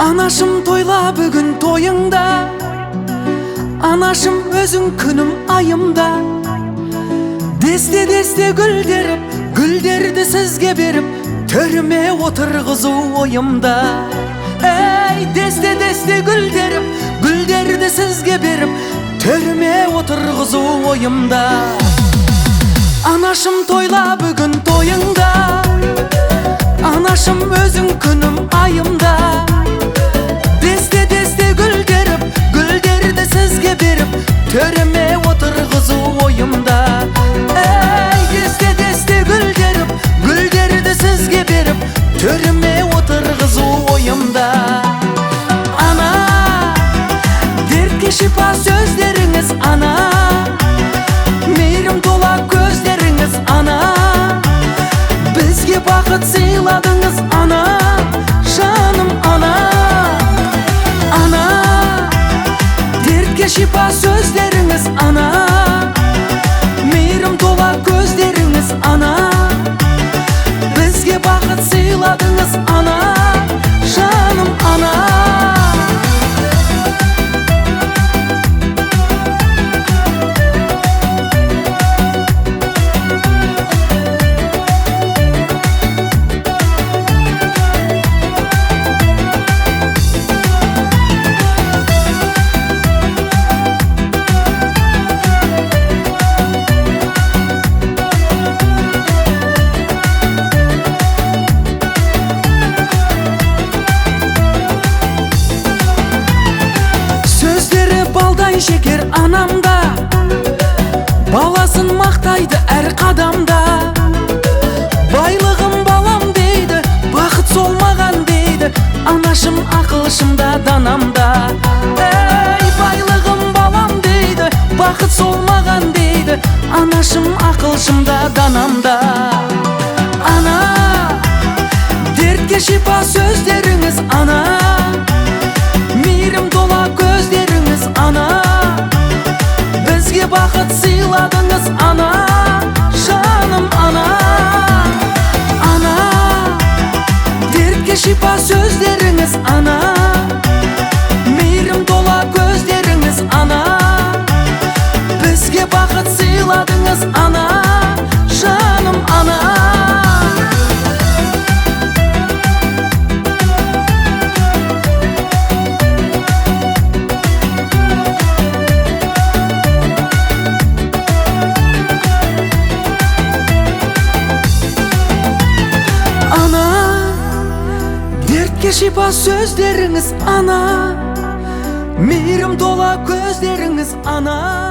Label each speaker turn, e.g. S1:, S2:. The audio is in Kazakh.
S1: Anашım toyla бүгін тойыңда, анашым өзің күнім айымда. Десте гүлдеріп, гүлдерді сізге беріп, төріме отырғызу ойымда. Ей, десте гүлдеріп, гүлдерді сізге беріп, төріме отырғызу ойымда. Анашым тойла бүгін тойыңда, анашым өзің күнім айымда. Десте гүлдеріп, гүлдерді сізге беріп, төріме отырғызу ойымда. Ей, десте гүлдеріп, гүлдерді сізге беріп, төріме отырғызу ойымда. Ана, дертке шипа сөздеріңіз, ана, мейірім тола көздеріңіз, ана, бізге бақыт сыйладыңыз, ана, жаным ана. Ана, дертке шипа сөздеріңіз, ана, мейірім тола көздеріңіз, ана, бізге бақыт сыйладыңыз, ана, жаным ана. Шекер анамда, баласын мақтайды әр қадамда. Байлығым балам дейді, бақыт солмаған дейді, анашым ақылшымда данамда. Ей, байлығым балам дейді, бақыт солмаған дейді, анашым ақылшымда данамда. Ана, дертке шипа сөздеріңіз, ана, мейірім тола көздеріңіз, ана, бізге бақыт сыйладыңыз, ана, жаным ана. Ана, дертке шипа сөздеріңіз, ана, мейірім тола көздеріңіз, ана, бізге бақыт сыйладыңыз, ана, жаным ана. Шипа сөздеріңіз, ана, мейірім тола көздеріңіз, ана.